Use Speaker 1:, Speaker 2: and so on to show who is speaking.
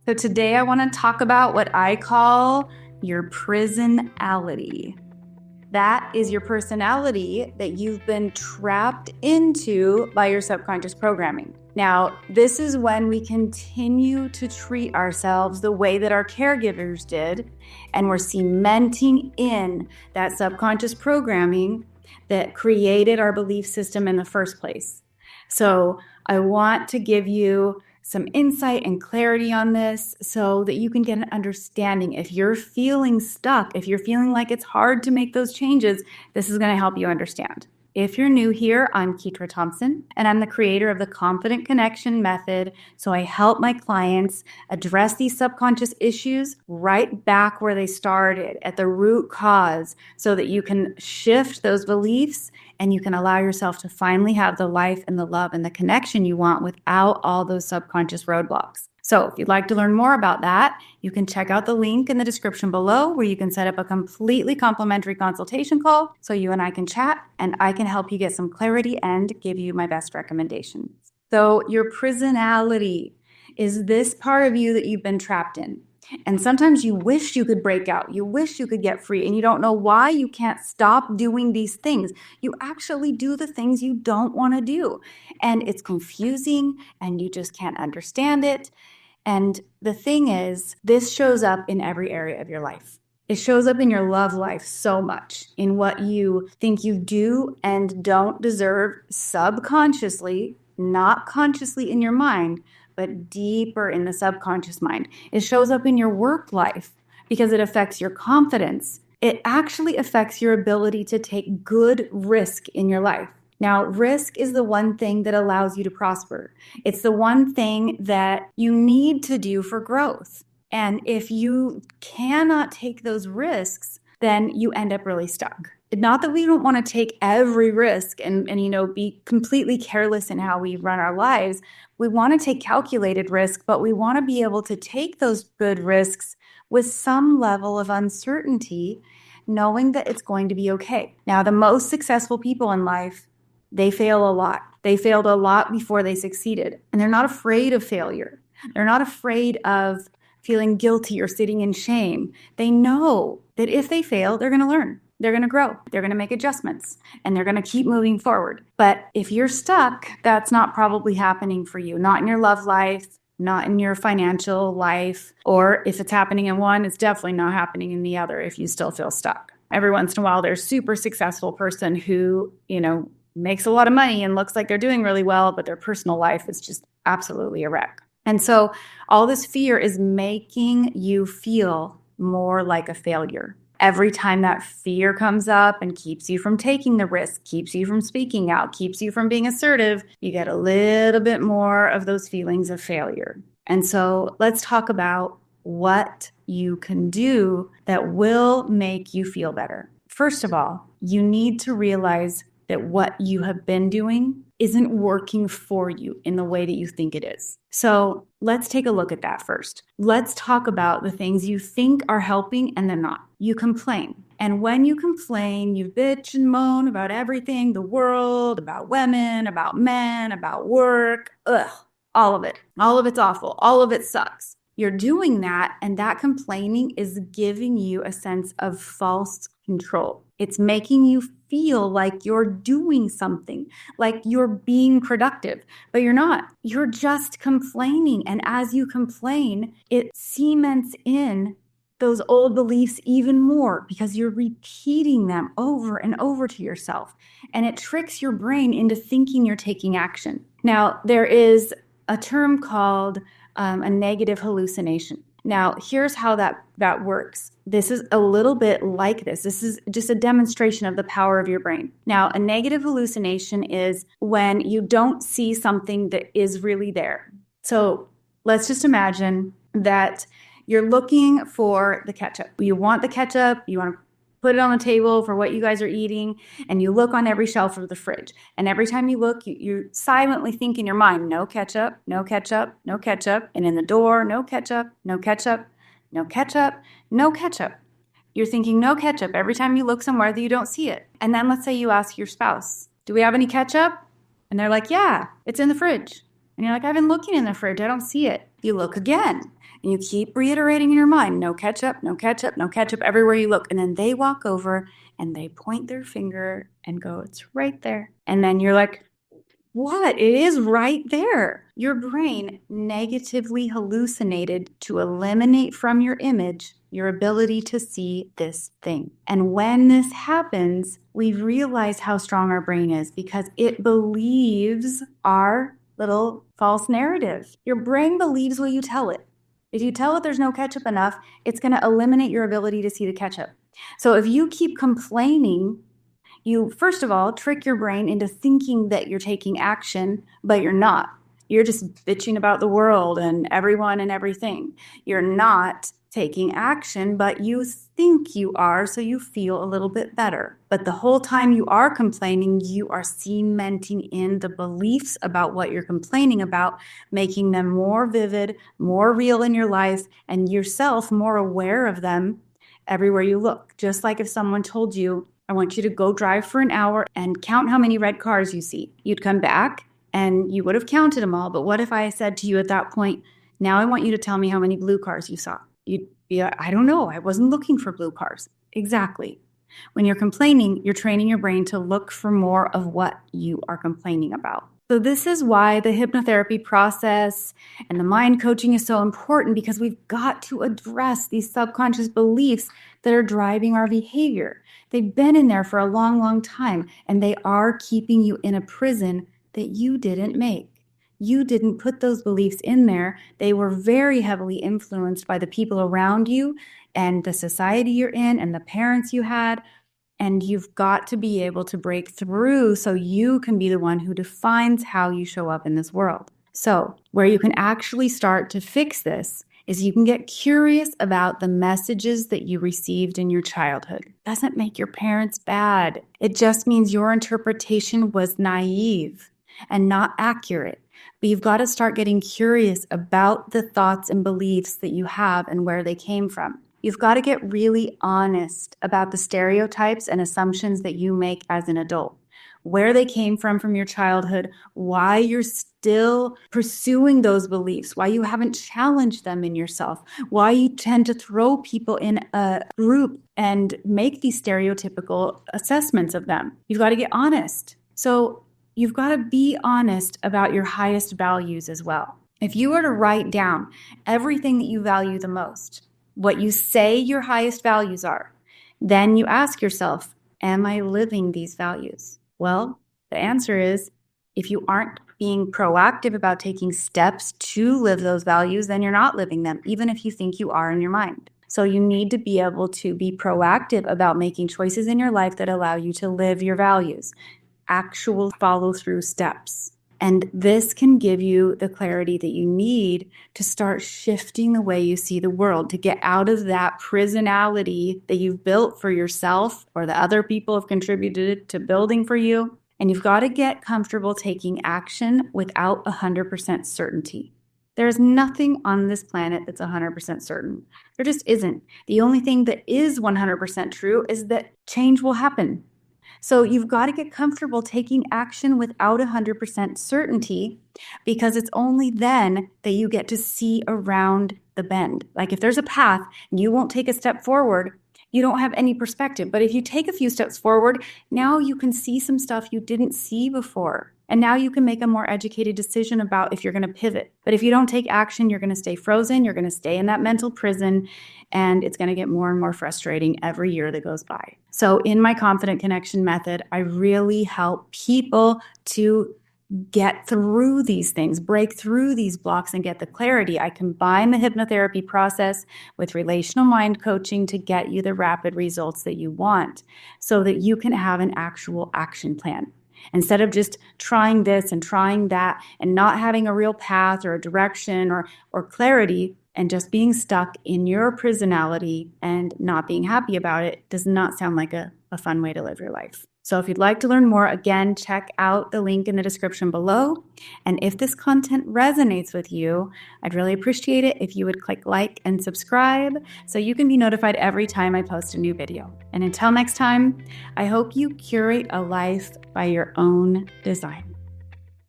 Speaker 1: So today I want to talk about what I call your prisonality. That is your personality that you've been trapped into by your subconscious programming. Now, this is when we continue to treat ourselves the way that our caregivers did, and we're cementing in that subconscious programming that created our belief system in the first place. So I want to give you some insight and clarity on this so that you can get an understanding. If you're feeling stuck, if you're feeling like it's hard to make those changes, this is going to help you understand. If you're new here, I'm Ketra Thompson, and I'm the creator of the Confident Connection Method. So I help my clients address these subconscious issues right back where they started, at the root cause, so that you can shift those beliefs and you can allow yourself to finally have the life and the love and the connection you want without all those subconscious roadblocks. So if you'd like to learn more about that, you can check out the link in the description below where you can set up a completely complimentary consultation call so you and I can chat and I can help you get some clarity and give you my best recommendations. So your prisonality is this part of you that you've been trapped in. And sometimes you wish you could break out. You wish you could get free and you don't know why you can't stop doing these things. You actually do the things you don't want to do. And it's confusing and you just can't understand it. And the thing is, this shows up in every area of your life. It shows up in your love life so much, in what you think you do and don't deserve subconsciously, not consciously in your mind, but deeper in the subconscious mind. It shows up in your work life because it affects your confidence. It actually affects your ability to take good risk in your life. Now, risk is the one thing that allows you to prosper. It's the one thing that you need to do for growth. And if you cannot take those risks, then you end up really stuck. Not that we don't want to take every risk and be completely careless in how we run our lives. We want to take calculated risk, but we want to be able to take those good risks with some level of uncertainty, knowing that it's going to be okay. Now, the most successful people in life, they fail a lot. They failed a lot before they succeeded, and they're not afraid of failure. They're not afraid of feeling guilty or sitting in shame. They know that if they fail, they're going to learn. They're going to grow. They're going to make adjustments and they're going to keep moving forward. But if you're stuck, that's not probably happening for you. Not in your love life, not in your financial life, or if it's happening in one, it's definitely not happening in the other if you still feel stuck. Every once in a while, there's a super successful person who, makes a lot of money and looks like they're doing really well, but their personal life is just absolutely a wreck. And so all this fear is making you feel more like a failure. Every time that fear comes up and keeps you from taking the risk, keeps you from speaking out, keeps you from being assertive, you get a little bit more of those feelings of failure. And so let's talk about what you can do that will make you feel better. First of all, you need to realize that what you have been doing isn't working for you in the way that you think it is. So let's take a look at that first. Let's talk about the things you think are helping and they're not. You complain. And when you complain, you bitch and moan about everything, the world, about women, about men, about work, all of it. All of it's awful. All of it sucks. You're doing that, and that complaining is giving you a sense of false control. It's making you feel like you're doing something, like you're being productive, but you're not. You're just complaining. And as you complain, it cements in those old beliefs even more because you're repeating them over and over to yourself. And it tricks your brain into thinking you're taking action. Now, there is a term called a negative hallucination. Now, here's how that works. This is a little bit like this. This is just a demonstration of the power of your brain. Now, a negative hallucination is when you don't see something that is really there. So let's just imagine that you're looking for the ketchup. You want the ketchup. You want to put it on the table for what you guys are eating, and you look on every shelf of the fridge. And every time you look, you silently think in your mind, no ketchup, no ketchup, no ketchup. And in the door, no ketchup, no ketchup, no ketchup, no ketchup. You're thinking no ketchup every time you look somewhere that you don't see it. And then let's say you ask your spouse, do we have any ketchup? And they're like, yeah, it's in the fridge. And you're like, I've been looking in the fridge. I don't see it. You look again, and you keep reiterating in your mind, no ketchup, no ketchup, no ketchup, everywhere you look. And then they walk over and they point their finger and go, it's right there. And then you're like, what? It is right there. Your brain negatively hallucinated to eliminate from your image your ability to see this thing. And when this happens, we realize how strong our brain is because it believes our little false narrative. Your brain believes what you tell it. If you tell it there's no ketchup enough, it's going to eliminate your ability to see the ketchup. So if you keep complaining, you, first of all, trick your brain into thinking that you're taking action, but you're not. You're just bitching about the world and everyone and everything. You're not taking action, but you think you are, so you feel a little bit better. But the whole time you are complaining, you are cementing in the beliefs about what you're complaining about, making them more vivid, more real in your life, and yourself more aware of them everywhere you look. Just like if someone told you, I want you to go drive for an hour and count how many red cars you see. You'd come back and you would have counted them all. But what if I said to you at that point, now I want you to tell me how many blue cars you saw? You'd be like, I don't know. I wasn't looking for blue cars. Exactly. When you're complaining, you're training your brain to look for more of what you are complaining about. So this is why the hypnotherapy process and the mind coaching is so important, because we've got to address these subconscious beliefs that are driving our behavior. They've been in there for a long, long time, and they are keeping you in a prison that you didn't make. You didn't put those beliefs in there. They were very heavily influenced by the people around you and the society you're in and the parents you had. And you've got to be able to break through so you can be the one who defines how you show up in this world. So where you can actually start to fix this is you can get curious about the messages that you received in your childhood. It doesn't make your parents bad. It just means your interpretation was naive and not accurate. But you've got to start getting curious about the thoughts and beliefs that you have and where they came from. You've got to get really honest about the stereotypes and assumptions that you make as an adult, where they came from your childhood, why you're still pursuing those beliefs, why you haven't challenged them in yourself, why you tend to throw people in a group and make these stereotypical assessments of them. You've got to get honest. So you've got to be honest about your highest values as well. If you were to write down everything that you value the most, what you say your highest values are, then you ask yourself, am I living these values? Well, the answer is, if you aren't being proactive about taking steps to live those values, then you're not living them, even if you think you are in your mind. So you need to be able to be proactive about making choices in your life that allow you to live your values, actual follow-through steps. And this can give you the clarity that you need to start shifting the way you see the world, to get out of that prisonality that you've built for yourself or that other people have contributed to building for you. And you've got to get comfortable taking action without 100% certainty. There's nothing on this planet that's 100% certain. There just isn't. The only thing that is 100% true is that change will happen. So you've got to get comfortable taking action without 100% certainty, because it's only then that you get to see around the bend. Like if there's a path and you won't take a step forward, you don't have any perspective. But if you take a few steps forward, now you can see some stuff you didn't see before. And now you can make a more educated decision about if you're going to pivot. But if you don't take action, you're going to stay frozen. You're going to stay in that mental prison, and it's going to get more and more frustrating every year that goes by. So in my Confident Connection method, I really help people to get through these things, break through these blocks and get the clarity. I combine the hypnotherapy process with relational mind coaching to get you the rapid results that you want so that you can have an actual action plan. Instead of just trying this and trying that and not having a real path or a direction or clarity and just being stuck in your prisonality and not being happy about it does not sound like a fun way to live your life. So if you'd like to learn more, again, check out the link in the description below. And if this content resonates with you, I'd really appreciate it if you would click like and subscribe so you can be notified every time I post a new video. And until next time, I hope you curate a life by your own design.